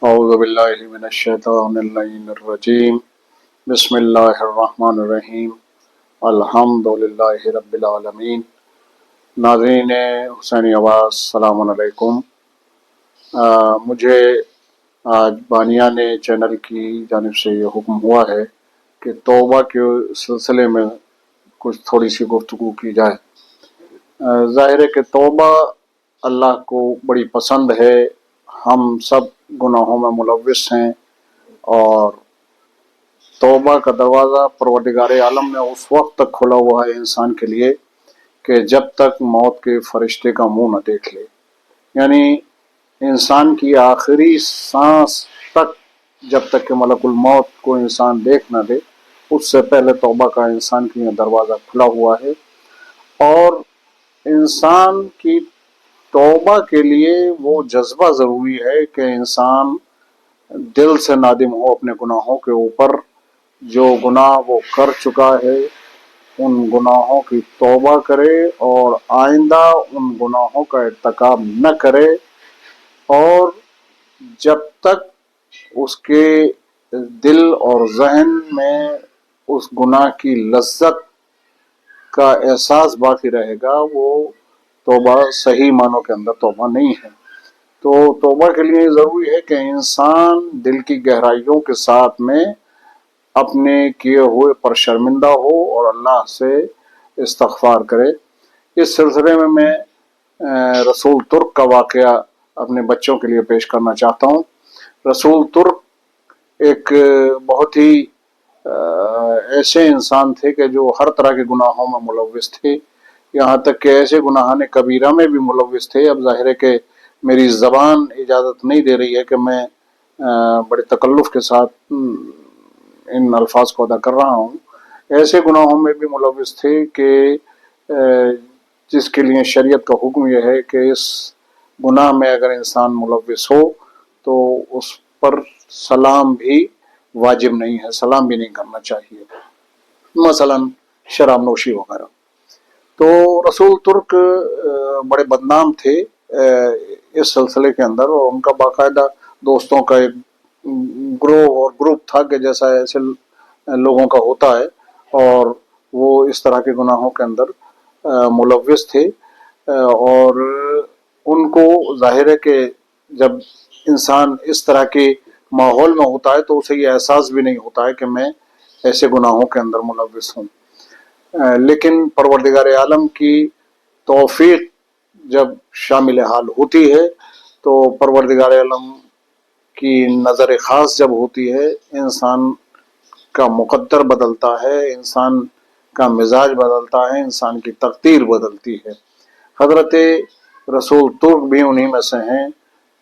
أعوذ بالله من الشيطان اللعين الرجيم بسم الله الرحمن الرحیم الحمد للہ رب العالمین۔ ناظرین حسینی آواز السلام علیکم۔ مجھے آج بانیان چینل کی جانب سے یہ حکم ہوا ہے کہ توبہ کے سلسلے میں کچھ تھوڑی سی گفتگو کی جائے۔ ظاہر ہے کہ توبہ اللہ کو بڑی پسند ہے۔ ہم سب گناہوں میں ملوث ہیں اور توبہ کا دروازہ پروردگار عالم میں اس وقت تک کھلا ہوا ہے انسان کے لیے کہ جب تک موت کے فرشتے کا منہ نہ دیکھ لے، یعنی انسان کی آخری سانس تک جب تک کہ ملک الموت کو انسان دیکھ نہ دے، اس سے پہلے توبہ کا انسان کے لیے دروازہ کھلا ہوا ہے۔ اور انسان کی توبہ کے لیے وہ جذبہ ضروری ہے کہ انسان دل سے نادم ہو اپنے گناہوں کے اوپر، جو گناہ وہ کر چکا ہے ان گناہوں کی توبہ کرے اور آئندہ ان گناہوں کا ارتکاب نہ کرے، اور جب تک اس کے دل اور ذہن میں اس گناہ کی لذت کا احساس باقی رہے گا، وہ توبہ صحیح معنوں کے اندر توبہ نہیں ہے۔ تو توبہ کے لیے ضروری ہے کہ انسان دل کی گہرائیوں کے ساتھ میں اپنے کیے ہوئے پر شرمندہ ہو اور اللہ سے استغفار کرے۔ اس سلسلے میں رسول ترک کا واقعہ اپنے بچوں کے لیے پیش کرنا چاہتا ہوں۔ رسول ترک ایک بہت ہی ایسے انسان تھے کہ جو ہر طرح کے گناہوں میں ملوث تھے، یہاں تک کہ ایسے گناہان کبیرہ میں بھی ملوث تھے۔ اب ظاہر ہے کہ میری زبان اجازت نہیں دے رہی ہے کہ میں بڑے تکلف کے ساتھ ان الفاظ کو ادا کر رہا ہوں۔ ایسے گناہوں میں بھی ملوث تھے کہ جس کے لیے شریعت کا حکم یہ ہے کہ اس گناہ میں اگر انسان ملوث ہو تو اس پر سلام بھی واجب نہیں ہے، سلام بھی نہیں کرنا چاہیے، مثلا شراب نوشی وغیرہ۔ تو رسول ترک بڑے بدنام تھے اس سلسلے کے اندر، اور ان کا باقاعدہ دوستوں کا ایک گروہ اور گروپ تھا کہ جیسا ایسے لوگوں کا ہوتا ہے، اور وہ اس طرح کے گناہوں کے اندر ملوث تھے۔ اور ان کو ظاہر ہے کہ جب انسان اس طرح کے ماحول میں ہوتا ہے تو اسے یہ احساس بھی نہیں ہوتا ہے کہ میں ایسے گناہوں کے اندر ملوث ہوں۔ لیکن پروردگار عالم کی توفیق جب شامل حال ہوتی ہے تو پروردگار عالم کی نظر خاص جب ہوتی ہے، انسان کا مقدر بدلتا ہے، انسان کا مزاج بدلتا ہے، انسان کی تقدیر بدلتی ہے۔ حضرت رسول ترک بھی انہی میں سے ہیں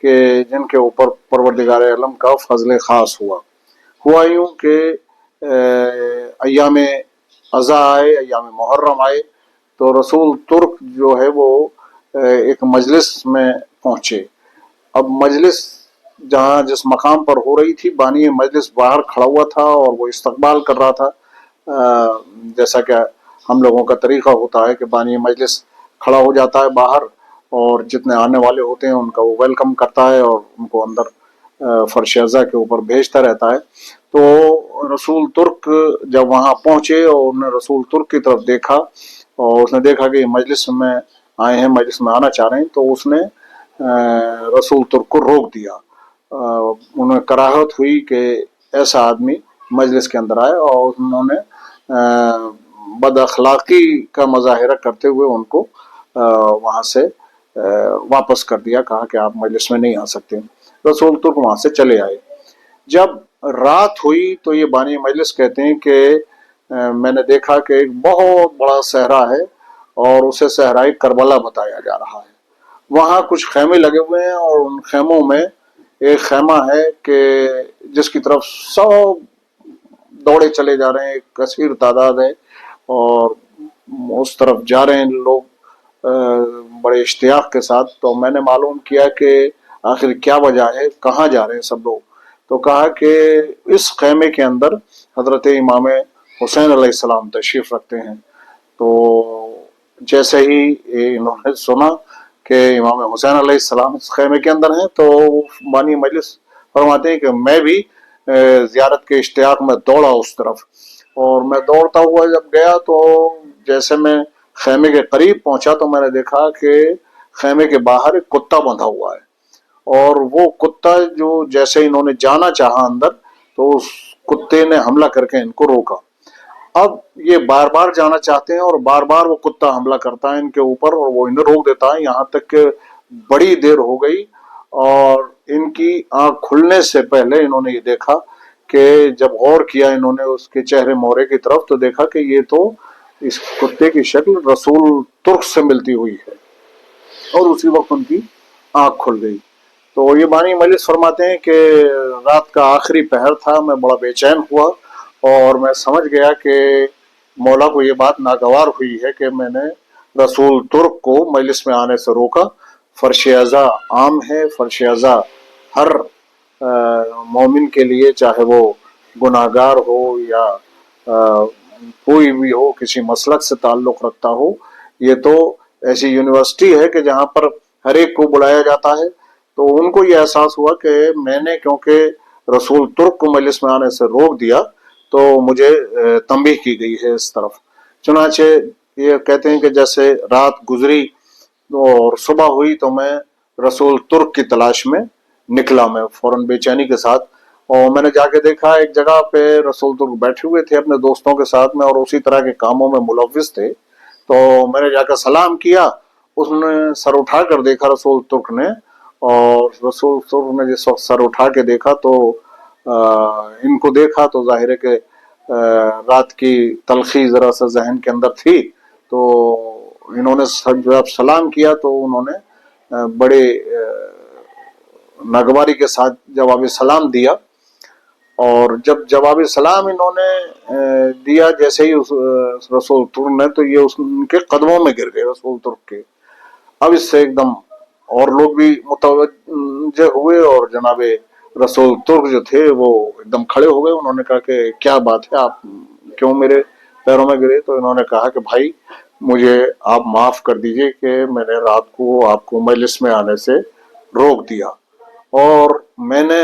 کہ جن کے اوپر پروردگار عالم کا فضل خاص ہوا یوں کہ ایام اضحیٰ آئے، ایام محرم آئے تو رسول ترک جو ہے وہ ایک مجلس میں پہنچے۔ اب مجلس جہاں جس مقام پر ہو رہی تھی، بانی مجلس باہر کھڑا ہوا تھا اور وہ استقبال کر رہا تھا، جیسا کہ ہم لوگوں کا طریقہ ہوتا ہے کہ بانی مجلس کھڑا ہو جاتا ہے باہر اور جتنے آنے والے ہوتے ہیں ان کا وہ ویلکم کرتا ہے اور ان کو اندر فرش اعظم کے اوپر بھیجتا رہتا ہے۔ تو رسول ترک جب وہاں پہنچے اور انہوں نے رسول ترک کی طرف دیکھا اور اس نے دیکھا کہ مجلس میں آئے ہیں، مجلس میں آنا چاہ رہے ہیں، تو اس نے رسول ترک کو روک دیا۔ انہیں کراہت ہوئی کہ ایسا آدمی مجلس کے اندر آئے، اور انہوں نے بد اخلاقی کا مظاہرہ کرتے ہوئے ان کو وہاں سے واپس کر دیا، کہا کہ آپ مجلس میں نہیں آ سکتے۔ رسول ترک وہاں سے چلے آئے۔ جب رات ہوئی تو یہ بانی مجلس کہتے ہیں کہ میں نے دیکھا کہ ایک بہت بڑا صحرا ہے اور اسے صحرائے کربلا بتایا جا رہا ہے۔ وہاں کچھ خیمے لگے ہوئے ہیں اور ان خیموں میں ایک خیمہ ہے کہ جس کی طرف سب دوڑے چلے جا رہے ہیں، ایک کثیر تعداد ہے اور اس طرف جا رہے ہیں لوگ بڑے اشتیاق کے ساتھ۔ تو میں نے معلوم کیا کہ آخر کیا وجہ ہے، کہاں جا رہے ہیں سب لوگ؟ تو کہا کہ اس خیمے کے اندر حضرت امام حسین علیہ السلام تشریف رکھتے ہیں۔ تو جیسے ہی انہوں نے سنا کہ امام حسین علیہ السلام اس خیمے کے اندر ہیں تو بانی مجلس फरमाते हैं कि मैं भी ज़ियारत के इश्तियाक में दौड़ा उस तरफ, और मैं दौड़ता हुआ जब गया तो जैसे मैं खैमे के करीब पहुंचा तो मैंने देखा कि खैमे के बाहर एक कुत्ता बंधा हुआ है, और वो कुत्ता जो जैसे इन्होंने जाना चाहा अंदर तो उस कुत्ते ने हमला करके इनको रोका। अब ये बार बार जाना चाहते हैं और बार बार वो कुत्ता हमला करता है इनके ऊपर और वो इन्हें रोक देता है, यहाँ तक कि बड़ी देर हो गई और इनकी आंख खुलने से पहले इन्होंने ये देखा कि जब गौर किया इन्होंने उसके चेहरे मोहरे की तरफ तो देखा कि ये तो इस कुत्ते की शक्ल रसूल तुर्क से मिलती हुई है, और उसी वक्त उनकी आंख खुल गई। तो ये बानी मजलिस फरमाते हैं कि रात का आखिरी पहर था, मैं बड़ा बेचैन हुआ और मैं समझ गया कि मौला को ये बात नागवार हुई है कि मैंने रसूल तुर्क को मजलिस में आने से रोका। फर्श अज़ा आम है, फर्श अज़ा हर मोमिन के लिए, चाहे वो गुनाहगार हो या कोई भी हो, किसी मसलक से ताल्लुक़ रखता हो। ये तो ऐसी यूनिवर्सिटी है कि जहाँ पर हर एक को बुलाया जाता है। तो उनको ये एहसास हुआ कि मैंने क्योंकि रसूल तुर्क को मजलिस में आने से रोक दिया तो मुझे तंबीह की गई है इस तरफ। चुनाचे ये कहते हैं कि जैसे रात गुजरी और सुबह हुई तो मैं रसूल तुर्क की तलाश में निकला, मैं फौरन बेचैनी के साथ, और मैंने जाके देखा एक जगह पे रसूल तुर्क बैठे हुए थे अपने दोस्तों के साथ में और उसी तरह के कामों में मुलव्विस थे। तो मैंने जाकर सलाम किया, उसने सर उठा कर देखा रसूल तुर्क ने, और रसूल तुर्क ने जिस वक्त सर उठा के देखा तो इनको देखा तो जाहिर है कि रात की तलखी जरा सा जहन के अंदर थी। तो इन्होंने जब सलाम किया तो उन्होंने बड़े नागवारी के साथ जवाब सलाम दिया, और जब जवाब सलाम इन्होंने दिया जैसे ही उस रसूल तुर्क ने, तो ये उनके कदमों में गिर गए रसूल तुर्क के। अब इससे एकदम और लोग भी मुतवज्जे हुए और जनाबे रसूल तुर्क जो थे वो एकदम खड़े हो गए। उन्होंने कहा कि क्या बात है, आप क्यों मेरे पैरों में गिरे? तो इन्होंने कहा कि भाई मुझे आप माफ कर दीजिए कि मैंने रात को आपको मजलिस में आने से रोक दिया, और मैंने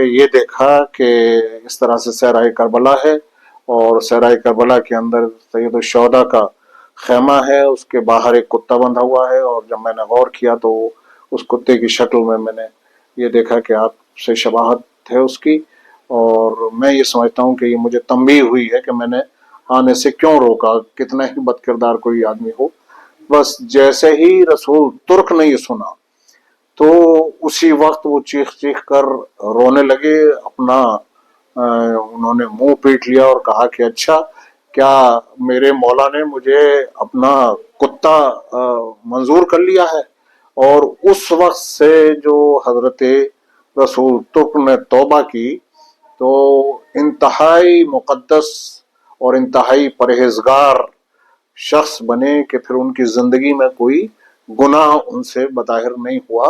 ये देखा कि इस तरह से सहराए करबला है और सहराए करबला के अंदर सैयद शोहदा का खेमा है, उसके बाहर एक कुत्ता बंधा हुआ है, और जब मैंने गौर किया तो उस कुत्ते की शक्ल में मैंने ये देखा कि आपसे शबाहत है उसकी, और मैं ये समझता हूँ कि ये मुझे तंबीह हुई है कि मैंने आने से क्यों रोका, कितना ही बदकिरदार कोई आदमी हो। बस जैसे ही रसूल तुर्क ने ये सुना तो उसी वक्त वो चीख चीख कर रोने लगे, अपना उन्होंने मुंह पीट लिया और कहा कि अच्छा, क्या मेरे मौला ने मुझे अपना कुत्ता मंजूर कर लिया है? और उस वक्त से जो हजरत रसूल तुर्क ने तौबा की तो इंतहाई मुकद्दस और इंतहाई परहेजगार शख्स बने कि फिर उनकी जिंदगी में कोई गुनाह उनसे बज़ाहिर नहीं हुआ,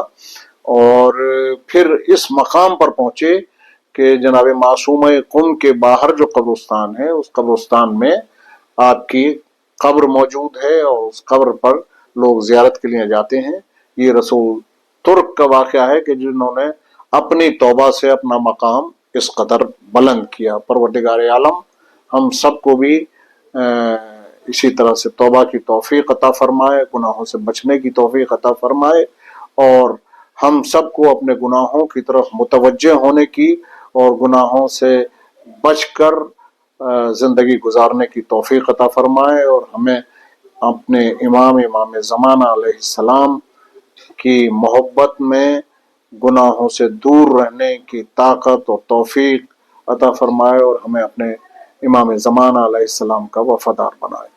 और फिर इस मकाम पर पहुंचे कि जनाब मासूम कुम के बाहर जो कब्रिस्तान है उस कब्रिस्तान में आपकी कब्र मौजूद है और उस कब्र पर लोग जियारत के लिए जाते हैं। ये रसूल तुर्क का वाक़या है कि जिन्होंने अपनी तौबा से अपना मकाम इस कदर बुलंद किया। परवरदिगार आलम हम सबको भी इसी तरह से तौबा की तौफीक अता फरमाए, गुनाहों से बचने की तौफीक अता फरमाए, और हम सबको अपने गुनाहों की तरफ मुतवज्जे होने की और गुनाहों से बचकर जिंदगी गुजारने की तौफीक अता फरमाए, और हमें अपने इमाम ज़माना अलैहिस्सलाम की मोहब्बत में गुनाहों से दूर रहने की ताकत और तौफीक अता फरमाए, और हमें अपने इमाम ज़माना अलैहिस्सलाम का वफादार बनाए।